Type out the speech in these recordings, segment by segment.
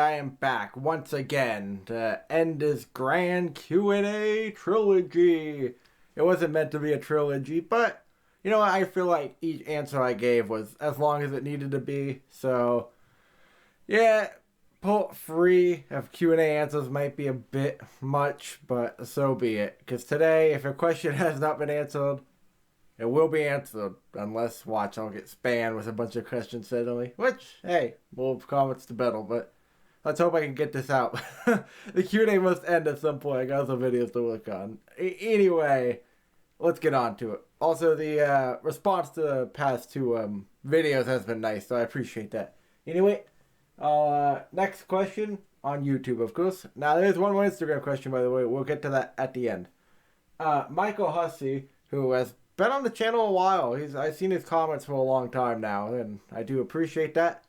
I am back once again to end this grand Q&A trilogy. It wasn't meant to be a trilogy, but you know what? I feel like each answer I gave was as long as it needed to be. So, yeah, part 3 of Q&A answers might be a bit much, but so be it. Because today, if a question has not been answered, it will be answered, unless, watch, I'll get spammed with a bunch of questions suddenly. Which, hey, more comments the better, but let's hope I can get this out. The Q&A must end at some point. I got some videos to work on. Anyway, let's get on to it. Also, the response to the past 2 videos has been nice, so I appreciate that. Anyway, next question on YouTube, of course. Now, there's one more Instagram question, by the way. We'll get to that at the end. Michael Hussey, who has been on the channel a while. I've seen his comments for a long time now, and I do appreciate that.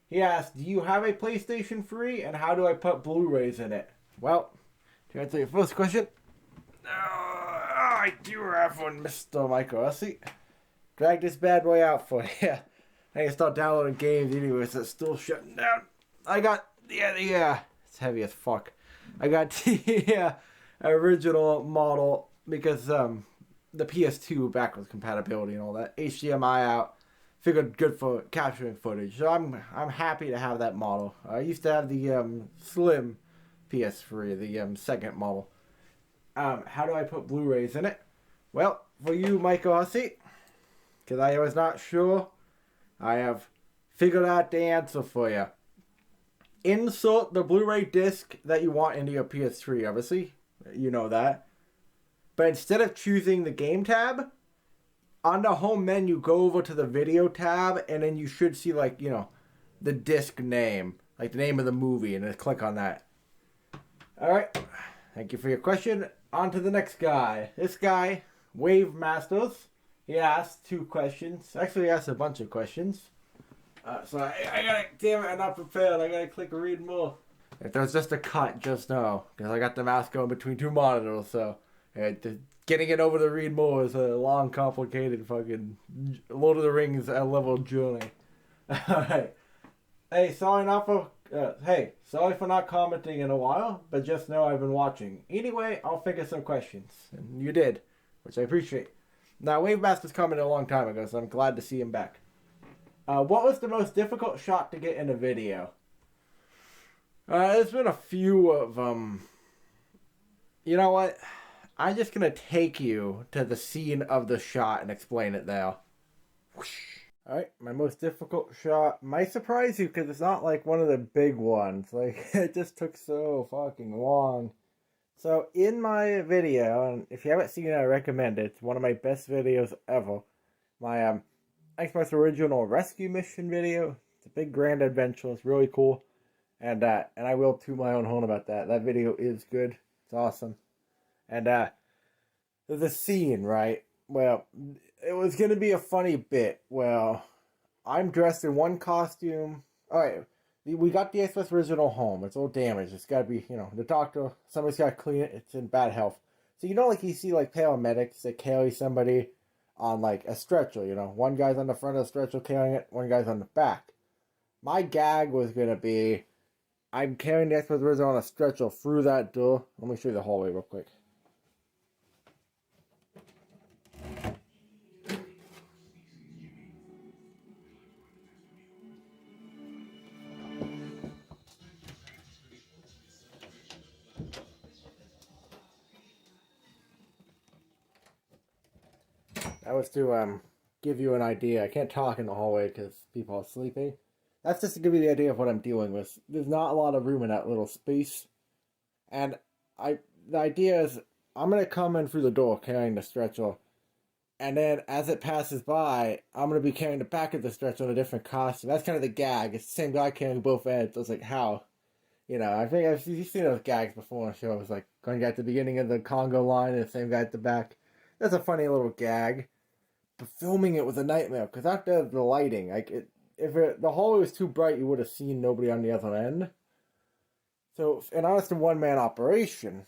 He asked, do you have a PlayStation 3, and how do I put Blu-rays in it? Well, to answer your first question, I do have one, Mr. Michael Hussey. Drag this bad boy out for you. I can start downloading games anyways, it's still shutting down. I got, it's heavy as fuck. I got the original model because, the PS2 backwards compatibility and all that. HDMI out. Figured good for capturing footage. So I'm happy to have that model. I used to have the slim PS3, the second model. How do I put Blu-rays in it? Well, for you, Michael Hussey, because I was not sure, I have figured out the answer for you. Insert the Blu-ray disc that you want into your PS3, obviously. You know that. But instead of choosing the game tab, on the home menu, go over to the video tab, and then you should see, like, you know, the disc name, like the name of the movie, and then click on that. Alright, thank you for your question. On to the next guy. This guy, Wave Masters, he asked 2 questions. Actually, he asked a bunch of questions. So I gotta, damn it, I'm not prepared. I gotta click read more. If there's just a cut, just know, because I got the mouse going between 2 monitors, so getting it over to read more is a long, complicated fucking Lord of the Rings level journey. Alright. Hey, sorry for not commenting in a while, but just know I've been watching. Anyway, I'll figure some questions. And you did, which I appreciate. Now, Wave Master's commented a long time ago, so I'm glad to see him back. What was the most difficult shot to get in a video? There's been a few of them. You know what? I'm just going to take you to the scene of the shot and explain it there. Alright, my most difficult shot might surprise you because it's not like one of the big ones. Like, it just took so fucking long. So, in my video, and if you haven't seen it, I recommend it. It's one of my best videos ever. My Xbox original rescue mission video. It's a big grand adventure. It's really cool. And I will toot my own horn about that. That video is good. It's awesome. And, there's a scene, right? Well, it was going to be a funny bit. Well, I'm dressed in one costume. Alright, we got the Xbox original home. It's all damaged. It's got to be, you know, the doctor, somebody's got to clean it. It's in bad health. So, you know, like you see, like, paramedics that carry somebody on, like, a stretcher, you know? One guy's on the front of the stretcher carrying it, one guy's on the back. My gag was going to be, I'm carrying the Xbox original on a stretcher through that door. Let me show you the hallway real quick. That was to give you an idea. I can't talk in the hallway because people are sleeping. That's just to give you the idea of what I'm dealing with. There's not a lot of room in that little space. And the idea is, I'm going to come in through the door carrying the stretcher. And then as it passes by, I'm going to be carrying the back of the stretcher in a different costume. That's kind of the gag. It's the same guy carrying both ends. I was like, how? You know, I think you've seen those gags before on the show. It was like going at the beginning of the Congo line and the same guy at the back. That's a funny little gag. But filming it was a nightmare because after the lighting, like the hallway was too bright, you would have seen nobody on the other end. So, and I was a one-man operation.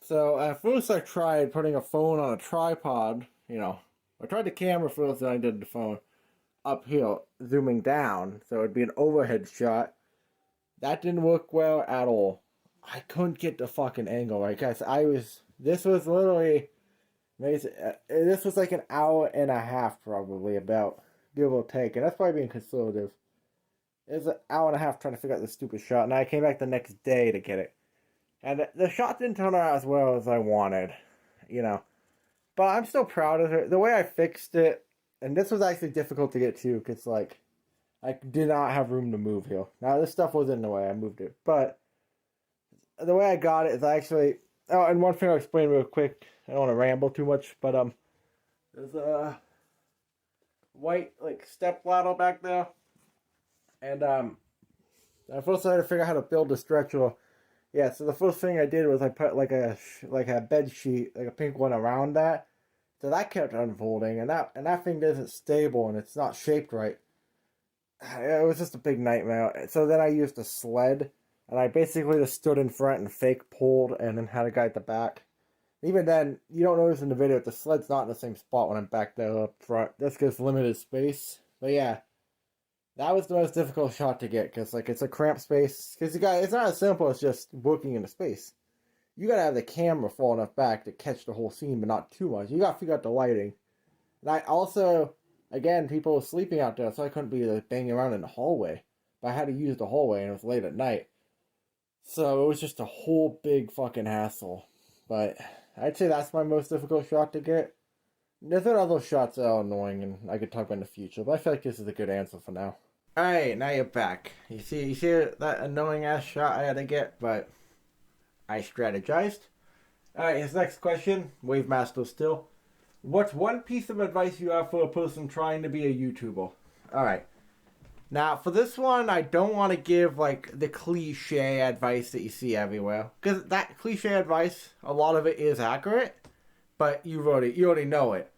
So at first I tried putting a phone on a tripod. You know, I tried the camera first, then I did the phone up here, zooming down, so it'd be an overhead shot. That didn't work well at all. I couldn't get the fucking angle right, guys. This was literally, this was like an hour and a half probably, about, give or take. And that's probably being conservative. It was an hour and a half trying to figure out this stupid shot, and I came back the next day to get it. And the shot didn't turn out as well as I wanted, you know. But I'm still proud of it. The way I fixed it, and this was actually difficult to get to, because, like, I did not have room to move here. Now, this stuff was in the way, I moved it. But the way I got it is I actually... Oh, and one thing I'll explain real quick. I don't want to ramble too much, but, there's a white, like, step ladder back there. And, I first had to figure out how to build the stretcher. Yeah, so the first thing I did was I put like a bed sheet, like a pink one, around that. So that kept unfolding, and that thing isn't stable and it's not shaped right. It was just a big nightmare. So then I used a sled, and I basically just stood in front and fake pulled, and then had a guy at the back. Even then, you don't notice in the video, the sled's not in the same spot when I'm back there up front. This gives limited space. But yeah. That was the most difficult shot to get, because, like, it's a cramped space. Because it's not as simple as just working into space. You gotta have the camera far enough back to catch the whole scene, but not too much. You gotta figure out the lighting. And I also, again, people were sleeping out there, so I couldn't be, like, banging around in the hallway. But I had to use the hallway, and it was late at night. So it was just a whole big fucking hassle. But I'd say that's my most difficult shot to get. There's other shots that are annoying, and I could talk about in the future, but I feel like this is a good answer for now. Alright, now you're back. You see that annoying ass shot I had to get, but I strategized. Alright, his next question, Wave Master still. What's one piece of advice you have for a person trying to be a YouTuber? Alright. Now, for this one, I don't want to give, like, the cliche advice that you see everywhere. Because that cliche advice, a lot of it is accurate, but you already know it.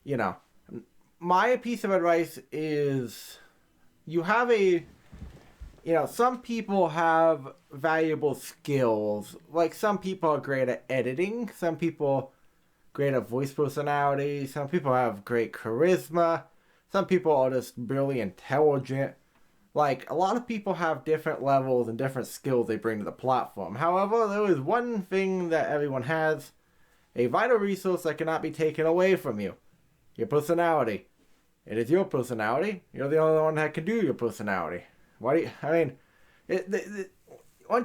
You know. My piece of advice is... some people have valuable skills. Like, some people are great at editing. Some people great at voice personality. Some people have great charisma. Some people are just really intelligent. Like, a lot of people have different levels and different skills they bring to the platform. However, there is one thing that everyone has. A vital resource that cannot be taken away from you. Your personality. It is your personality. You're the only one that can do your personality. Once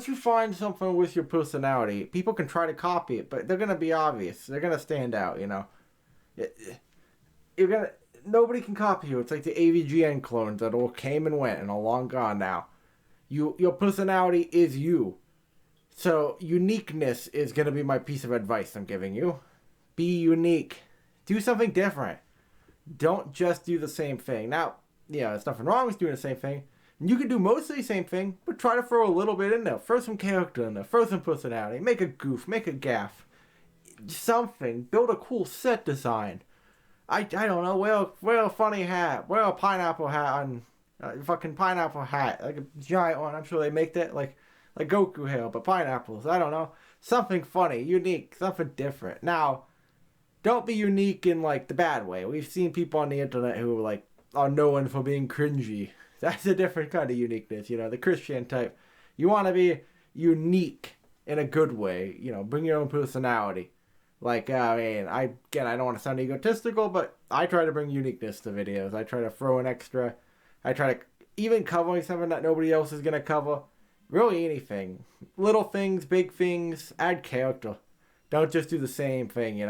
you find something with your personality, people can try to copy it, but they're going to be obvious. They're going to stand out, you know. Nobody can copy you. It's like the AVGN clones that all came and went and are long gone now. Your personality is you. So, uniqueness is going to be my piece of advice I'm giving you. Be unique. Do something different. Don't just do the same thing. Now, there's nothing wrong with doing the same thing. You can do mostly the same thing, but try to throw a little bit in there. Throw some character in there. Throw some personality. Make a goof. Make a gaff. Something. Build a cool set design. I don't know. Wear a funny hat. Wear a pineapple hat on... fucking pineapple hat. Like a giant one. I'm sure they make that. Like Goku hair, but pineapples. I don't know. Something funny. Unique. Something different. Now... Don't be unique in, like, the bad way. We've seen people on the internet who, like, are known for being cringy. That's a different kind of uniqueness, the Christian type. You want to be unique in a good way, bring your own personality. Like, I don't want to sound egotistical, but I try to bring uniqueness to videos. I try to throw an extra. I try to, even covering something that nobody else is going to cover. Really anything. Little things, big things, add character. Don't just do the same thing,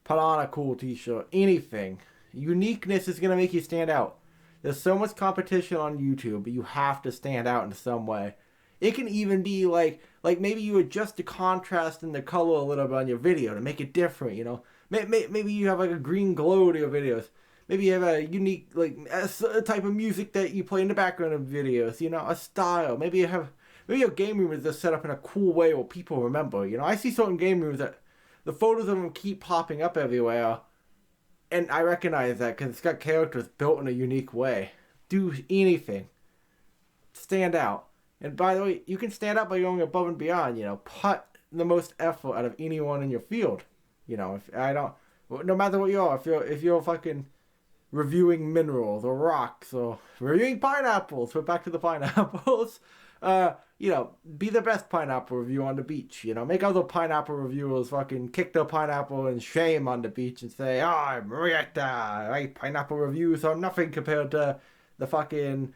Put on a cool t-shirt. Anything. Uniqueness is going to make you stand out. There's so much competition on YouTube, but you have to stand out in some way. It can even be like maybe you adjust the contrast and the color a little bit on your video to make it different, Maybe you have like a green glow to your videos. Maybe you have a unique, like, a type of music that you play in the background of videos, a style. Maybe your game room is just set up in a cool way where people remember, I see certain game rooms that the photos of them keep popping up everywhere, and I recognize that because it's got characters built in a unique way. Do anything. Stand out. And by the way, you can stand out by going above and beyond, put the most effort out of anyone in your field. No matter what you are, if you're fucking reviewing minerals or rocks or reviewing pineapples, we're back to the pineapples, Be the best pineapple review on the beach. Make other pineapple reviewers fucking kick their pineapple in shame on the beach and say, oh, I'm Marietta. I pineapple reviews are nothing compared to the fucking,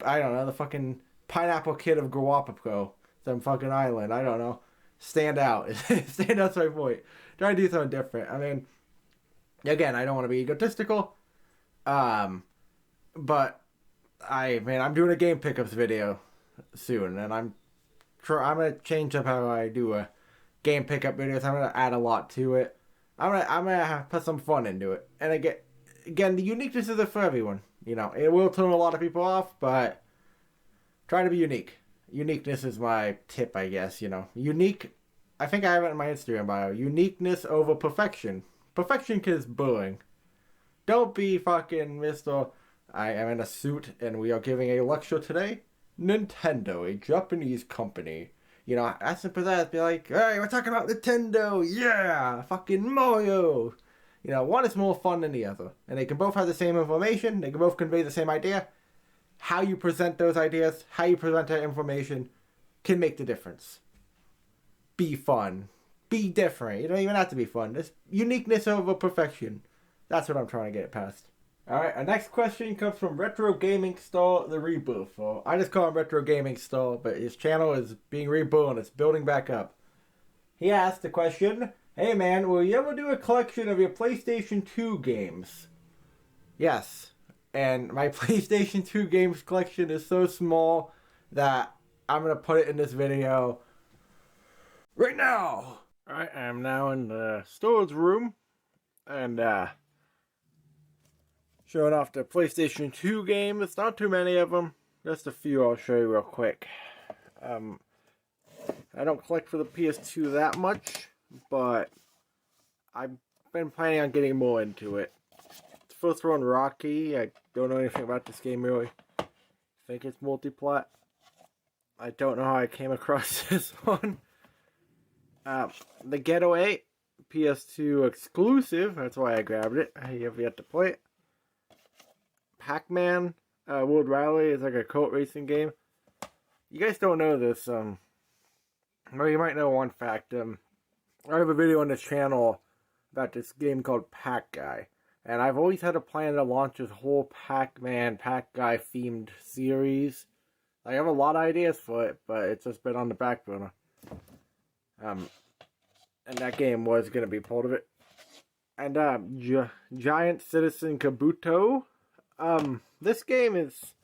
I don't know, the fucking pineapple kid of Guapaco. Some fucking island. I don't know. Stand out. Stand out's my point. Try to do something different. I mean, again, I don't want to be egotistical. But I'm doing a game pickups video soon, and I'm gonna change up how I do a game pickup videos. I'm gonna add a lot to it. I'm gonna put some fun into it. And again, the uniqueness is for everyone. It will turn a lot of people off, but try to be unique. Uniqueness is my tip, I guess. Unique. I think I have it in my Instagram bio. Uniqueness over perfection. Perfection is boring. Don't be fucking Mr. I am in a suit and we are giving a lecture today. Nintendo, a Japanese company. As simple as that, be like, hey, we're talking about Nintendo, yeah, fucking Mario. One is more fun than the other. And they can both have the same information, they can both convey the same idea. How you present those ideas, how you present that information can make the difference. Be fun. Be different. You don't even have to be fun. It's uniqueness over perfection. That's what I'm trying to get past. Alright, our next question comes from Retro Gaming Star The Rebirth. Or I just call him Retro Gaming Star, but his channel is being reborn. It's building back up. He asked the question, hey man, will you ever do a collection of your PlayStation 2 games? Yes. And my PlayStation 2 games collection is so small that I'm going to put it in this video right now. Alright, I'm now in the storage room. And, showing off the PlayStation 2 games. Not too many of them. Just a few I'll show you real quick. I don't collect for the PS2 that much, but I've been planning on getting more into it. The first one, Rocky. I don't know anything about this game really. I think it's multiplat. I don't know how I came across this one. The Getaway, PS2 exclusive. That's why I grabbed it. I have yet to play it. Pac-Man World Rally is like a kart racing game. You guys don't know this. Well, you might know one fact. I have a video on this channel about this game called Pac Guy. And I've always had a plan to launch this whole Pac-Man, Pac Guy themed series. I have a lot of ideas for it, but it's just been on the back burner. And that game was going to be part of it. And Giant Citizen Kabuto. This game it's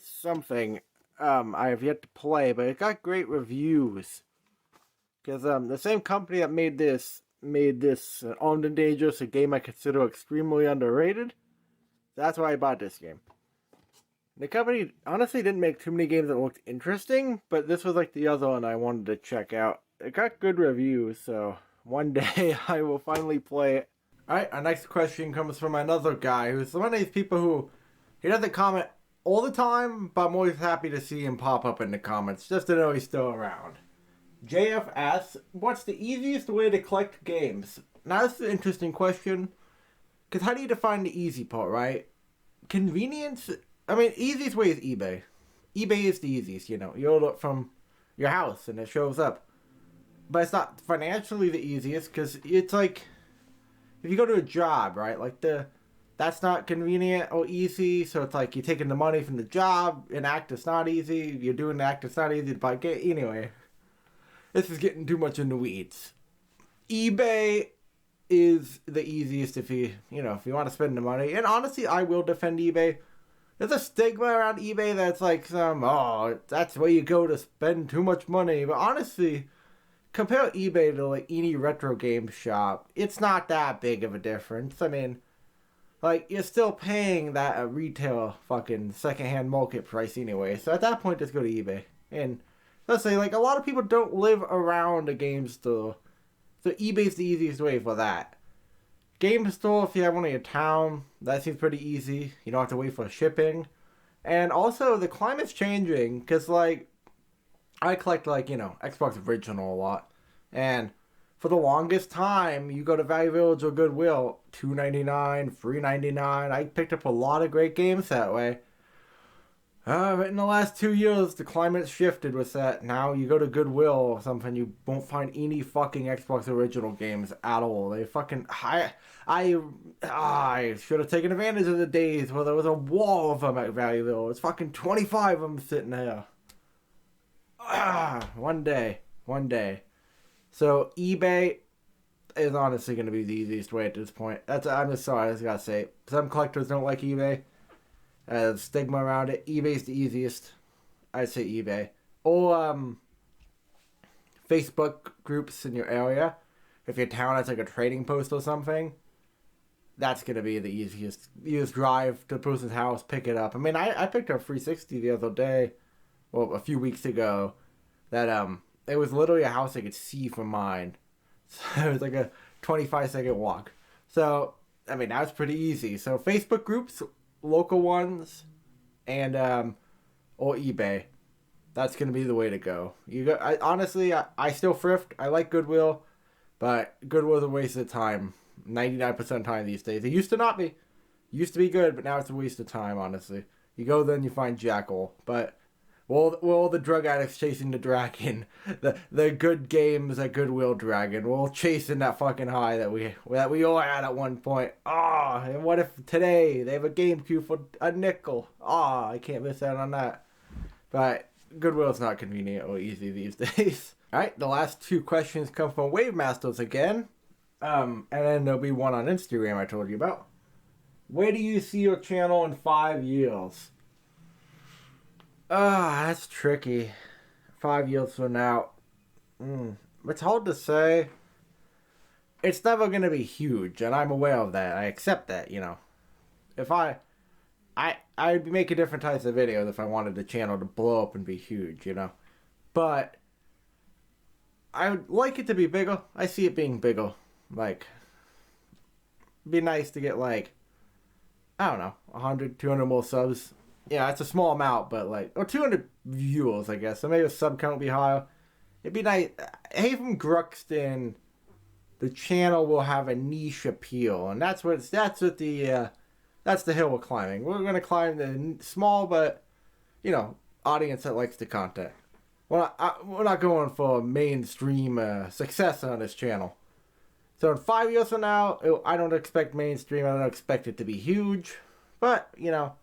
something. I have yet to play, but it got great reviews. Because the same company that made this Armed and Dangerous, a game I consider extremely underrated. That's why I bought this game. The company honestly didn't make too many games that looked interesting, but this was like the other one I wanted to check out. It got good reviews, so one day I will finally play it. Alright, our next question comes from another guy who's one of these people who, he doesn't comment all the time, but I'm always happy to see him pop up in the comments, just to know he's still around. JF asks, what's the easiest way to collect games? Now this is an interesting question, because how do you define the easy part, right? Convenience, easiest way is eBay. eBay is the easiest, you order it from your house and it shows up. But it's not financially the easiest, because it's like, if you go to a job, right, that's not convenient or easy, so it's like you're taking the money from the job, an act is not easy, you're doing the act, it's not easy to buy game. Anyway, this is getting too much in the weeds. eBay is the easiest if you want to spend the money, and honestly, I will defend eBay. There's a stigma around eBay that's like that's where you go to spend too much money, but honestly, compare eBay to like any retro game shop, it's not that big of a difference. You're still paying that retail fucking secondhand market price anyway. So at that point, just go to eBay. And let's say, a lot of people don't live around a game store. So eBay's the easiest way for that. Game store, if you have one in your town, that seems pretty easy. You don't have to wait for shipping. And also, the climate's changing. Because, I collect, Xbox Original a lot. And for the longest time, you go to Value Village or Goodwill, $2.99, $3.99. I picked up a lot of great games that way. But in the last 2 years, the climate shifted with that. Now you go to Goodwill or something, you won't find any fucking Xbox original games at all. They fucking... I should have taken advantage of the days where there was a wall of them at Valueville. It's fucking 25 of them sitting there. One day. So eBay is honestly going to be the easiest way at this point. I'm just sorry, I just gotta say. Some collectors don't like eBay. Stigma around it. eBay's the easiest. I'd say eBay. Or Facebook groups in your area. If your town has like a trading post or something, that's going to be the easiest. You just drive to the person's house, pick it up. I mean, I picked up 360 the other day, well, a few weeks ago, that it was literally a house I could see from mine. So it was like a 25-second walk. So, I mean, that was pretty easy. So Facebook groups, local ones, and or eBay. That's gonna be the way to go. Honestly, I still thrift. I like Goodwill, but Goodwill's a waste of time. 99% of the time these days. It used to not be. It used to be good, but now it's a waste of time. Honestly, you go then you find Jackal, but we're all the drug addicts chasing the dragon. The good games at Goodwill dragon. We're all chasing that fucking high that we all had at one point. And what if today they have a GameCube for a nickel? I can't miss out on that. But Goodwill's not convenient or easy these days. Alright, the last two questions come from Wave Masters again. And then there'll be one on Instagram I told you about. Where do you see your channel in 5 years? That's tricky. 5 years from now. It's hard to say. It's never going to be huge, and I'm aware of that. I accept that, you know. If I'd make a different types of videos if I wanted the channel to blow up and be huge, you know. But I would like it to be bigger. I see it being bigger. Like, it'd be nice to get, like, I don't know, 100, 200 more subs. Yeah, it's a small amount, but, like, or 200 viewers, I guess. So maybe the sub count would be higher. It'd be nice. Haytham Gruxton, the channel will have a niche appeal, and that's the hill we're climbing. We're gonna climb the small, but, you know, audience that likes the content. We're not going for mainstream success on this channel. So in 5 years from now, I don't expect mainstream. I don't expect it to be huge, but, you know,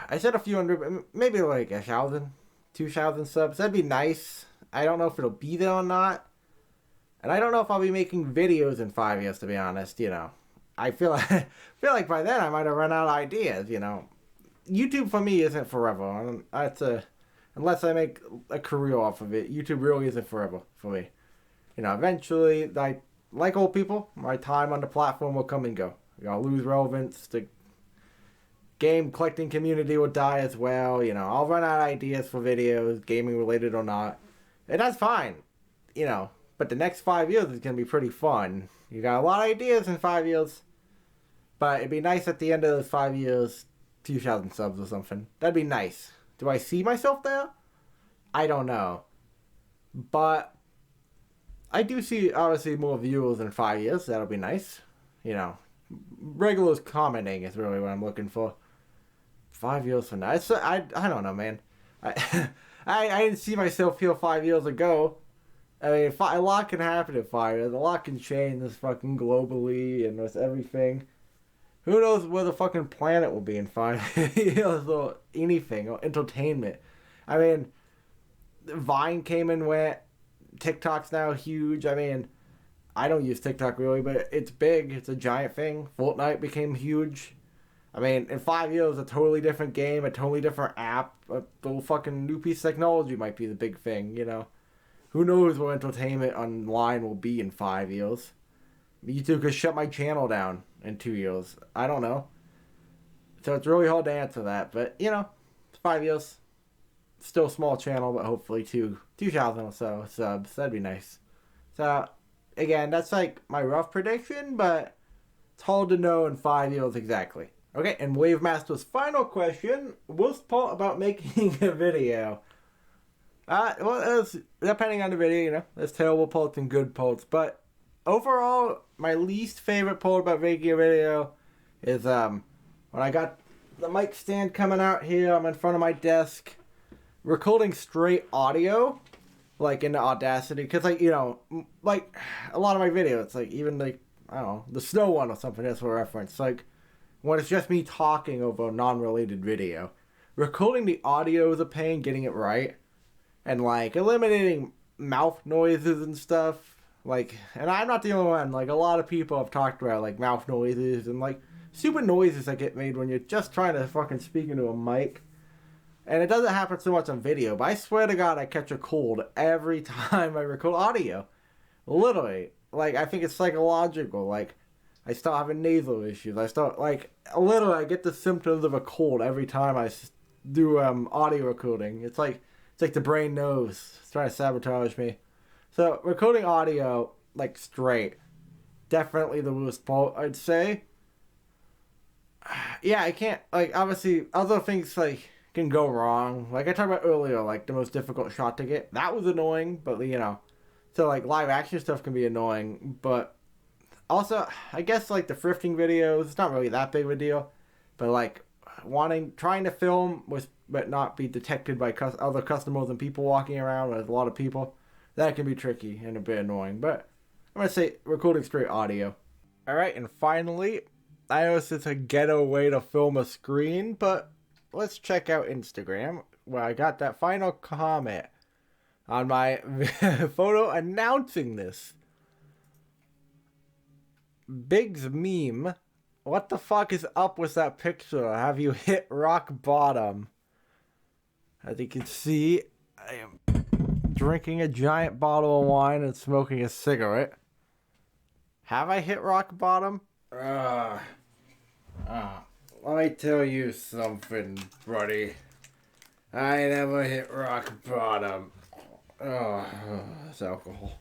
I said a few hundred, maybe like 1,000, 2,000 subs. That'd be nice. I don't know if it'll be there or not. And I don't know if I'll be making videos in 5 years, to be honest, you know. I feel like by then I might have run out of ideas, you know. YouTube for me isn't forever. Unless I make a career off of it, YouTube really isn't forever for me. You know, eventually, like old people, my time on the platform will come and go. I'll lose relevance. The game collecting community will die as well. You know, I'll run out of ideas for videos, gaming related or not. And that's fine. You know, but the next 5 years is going to be pretty fun. You got a lot of ideas in 5 years. But it'd be nice at the end of those 5 years, 2,000 subs or something. That'd be nice. Do I see myself there? I don't know. But I do see, obviously, more viewers in 5 years. That'll be nice. You know, regulars commenting is really what I'm looking for. 5 years from now. I don't know, man. I didn't see myself here 5 years ago. I mean, a lot can happen in 5 years. A lot can change this fucking globally and with everything. Who knows where the fucking planet will be in 5 years or anything, or entertainment. I mean, Vine came and went. TikTok's now huge. I mean, I don't use TikTok really, but it's big. It's a giant thing. Fortnite became huge. I mean, in 5 years, a totally different game, a totally different app, a little fucking new piece of technology might be the big thing, you know? Who knows what entertainment online will be in 5 years? YouTube could shut my channel down in 2 years. I don't know. So it's really hard to answer that, but, you know, 5 years. Still a small channel, but hopefully 2,000 or so subs. That'd be nice. So, again, that's like my rough prediction, but it's hard to know in 5 years exactly. Okay, and Wave Master's final question. Worst part about making a video? Well, it's depending on the video, you know. There's terrible parts and good parts, but overall, my least favorite part about making a video is when I got the mic stand coming out here. I'm in front of my desk, recording straight audio, like into Audacity, because like, you know, like a lot of my videos, like even like, I don't know, the snow one or something, that's for reference. Like when it's just me talking over a non-related video, recording the audio is a pain, getting it right, and like eliminating mouth noises and stuff. Like, and I'm not the only one. Like a lot of people have talked about like mouth noises and like stupid noises that get made when you're just trying to fucking speak into a mic. And it doesn't happen so much on video, but I swear to God I catch a cold every time I record audio. Literally. Like, I think it's psychological. Like, I start having nasal issues. I start, like, literally I get the symptoms of a cold every time I do audio recording. It's like the brain knows. It's trying to sabotage me. So, recording audio, like, straight, definitely the worst part, I'd say. Yeah, I can't, like, obviously, other things, like, can go wrong. Like I talked about earlier, like the most difficult shot to get. That was annoying, but you know. So like live action stuff can be annoying, but also I guess like the thrifting videos, it's not really that big of a deal. But like trying to film but not be detected by other customers and people walking around with a lot of people, that can be tricky and a bit annoying. But I'm gonna say recording straight audio. Alright, and finally, I know it's a ghetto way to film a screen, but let's check out Instagram, where I got that final comment on my photo announcing this. Big's meme. What the fuck is up with that picture? Have you hit rock bottom? As you can see, I am drinking a giant bottle of wine and smoking a cigarette. Have I hit rock bottom? Let me tell you something, buddy. I never hit rock bottom. Oh, it's alcohol.